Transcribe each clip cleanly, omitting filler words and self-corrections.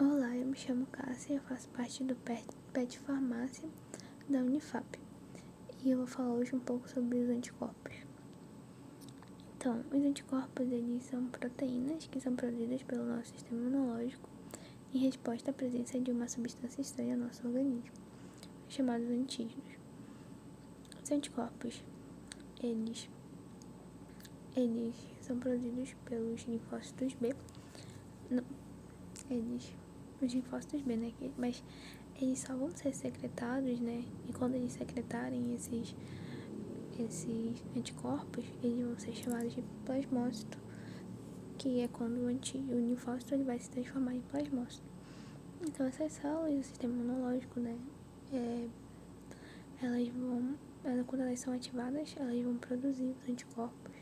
Olá, eu me chamo Cássia, eu faço parte do PET Farmácia da Unifap e eu vou falar hoje um pouco sobre os anticorpos. Então, os anticorpos eles são proteínas que são produzidas pelo nosso sistema imunológico em resposta à presença de uma substância estranha no nosso organismo, chamados antígenos. Os anticorpos, eles são produzidos pelos linfócitos B, os linfócitos B, né? Mas eles só vão ser secretados, né? E quando eles secretarem esses anticorpos, eles vão ser chamados de plasmócito, que é quando o linfócito ele vai se transformar em plasmócito. Então essas células do sistema imunológico, né? Quando elas são ativadas, elas vão produzir os anticorpos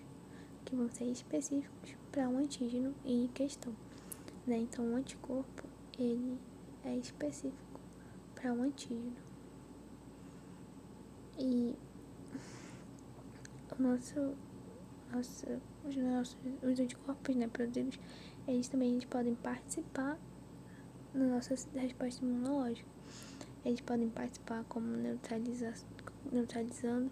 que vão ser específicos para um antígeno em questão, né? Então o anticorpo ele é específico para um antígeno. E os anticorpos, né, produzidos, eles podem participar na nossa resposta imunológica. Eles podem participar como neutralizando,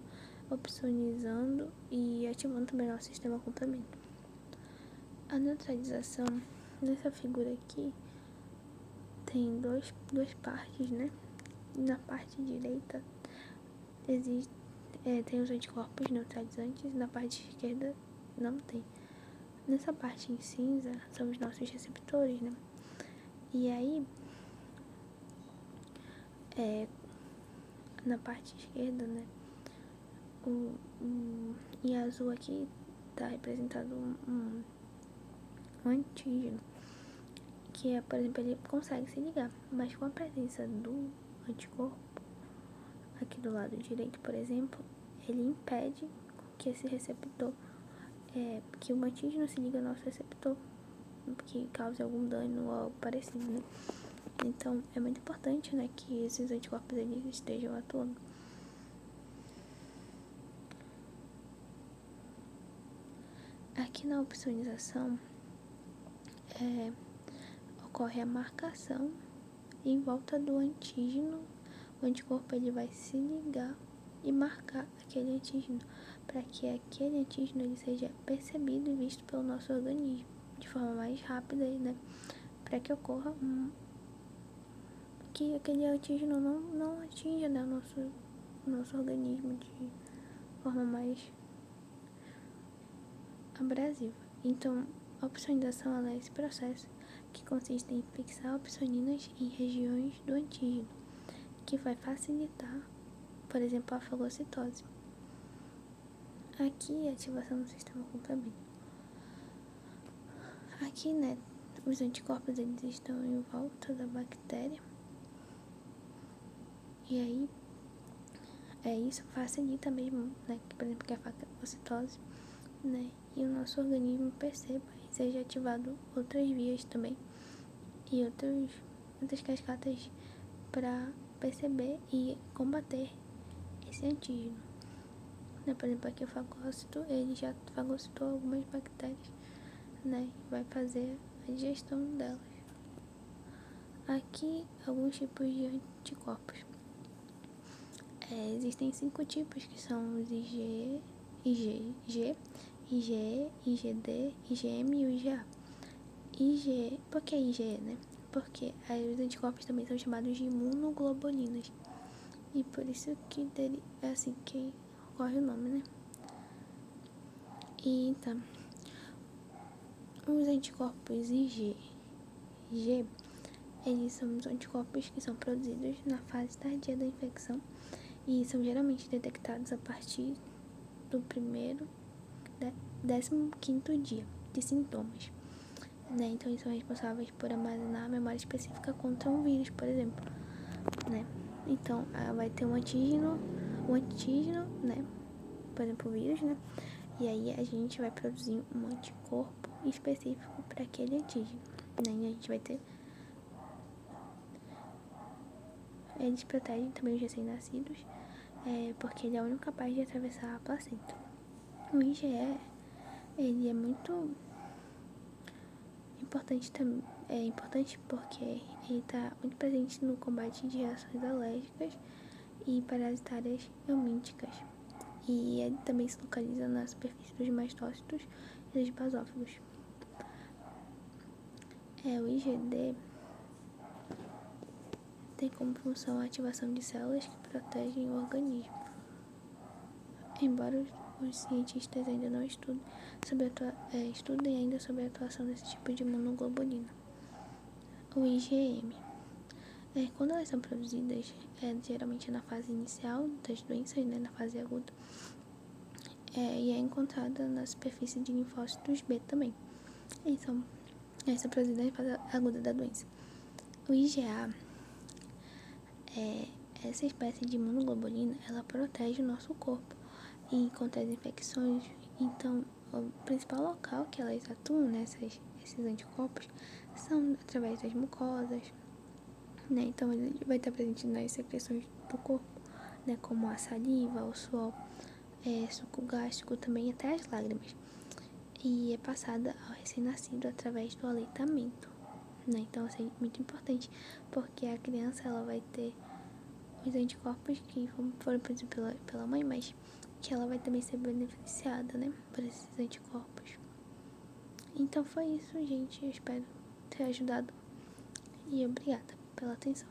opsonizando e ativando também o nosso sistema complemento. A neutralização, nessa figura aqui, tem duas partes, né? Na parte direita tem os anticorpos neutralizantes e na parte esquerda não tem. Nessa parte em cinza são os nossos receptores, né? E aí, na parte esquerda, né? Em azul aqui tá representado um antígeno, que é, por exemplo, ele consegue se ligar, mas com a presença do anticorpo, aqui do lado direito, por exemplo, ele impede que esse receptor, que o antígeno se liga ao nosso receptor, que cause algum dano ou algo parecido, né? Então, é muito importante, né, que esses anticorpos eles estejam atuando. Aqui na opsonização, ocorre a marcação em volta do antígeno. O anticorpo ele vai se ligar e marcar aquele antígeno, para que aquele antígeno ele seja percebido e visto pelo nosso organismo de forma mais rápida, né? Para que ocorra que aquele antígeno não atinja, né, o nosso organismo de forma mais abrasiva. Então, a opsonização é esse processo que consiste em fixar opsoninas em regiões do antígeno, que vai facilitar, por exemplo, a fagocitose. Aqui, a ativação do sistema complemento. Aqui, né, os anticorpos eles estão em volta da bactéria. E aí, isso facilita mesmo, né, que, por exemplo, que a fagocitose, né, e o nosso organismo perceba e seja ativado outras vias também e outras cascatas para perceber e combater esse antígeno. Né, por exemplo, aqui o fagócito, ele já fagocitou algumas bactérias, né, e vai fazer a digestão delas. Aqui, alguns tipos de anticorpos. Existem 5 tipos, que são os IgE, IgD, IgM e o IgA. Por que IgE, né? Porque os anticorpos também são chamados de imunoglobulinas. E por isso que é assim que ocorre o nome, né? E então, os anticorpos IgG, eles são os anticorpos que são produzidos na fase tardia da infecção e são geralmente detectados a partir do 15º dia de sintomas, né? Então, eles são responsáveis por armazenar a memória específica contra um vírus, por exemplo, né? Então, vai ter um antígeno, né? Por exemplo, o vírus, né? E aí a gente vai produzir um anticorpo específico para aquele antígeno, né? E a gente vai ter... Eles protegem também os recém-nascidos, porque ele é o único capaz de atravessar a placenta. O IgE, ele é muito é importante porque ele está muito presente no combate de reações alérgicas e parasitárias helmínticas. E ele também se localiza na superfície dos mastócitos e dos basófagos. O IgD tem como função a ativação de células que protegem o organismo. Embora os cientistas ainda não estudem ainda sobre a atuação desse tipo de imunoglobulina. O IgM. Quando elas são produzidas, geralmente na fase inicial das doenças, né, na fase aguda, e é encontrada na superfície de linfócitos B também. Eles são produzidas na fase aguda da doença. O IgA, essa espécie de imunoglobulina, ela protege o nosso corpo e contra as infecções. Então, o principal local que elas atuam, né, esses anticorpos, são através das mucosas, né? Então, ele vai estar presente nas secreções do corpo, né, como a saliva, o suor, suco gástrico, também até as lágrimas. E é passada ao recém-nascido através do aleitamento, né? Então, isso é muito importante, porque a criança, ela vai ter os anticorpos que foram produzidos pela mãe, mas que ela vai também ser beneficiada, né, por esses anticorpos. Então foi isso, gente. Eu espero ter ajudado e obrigada pela atenção.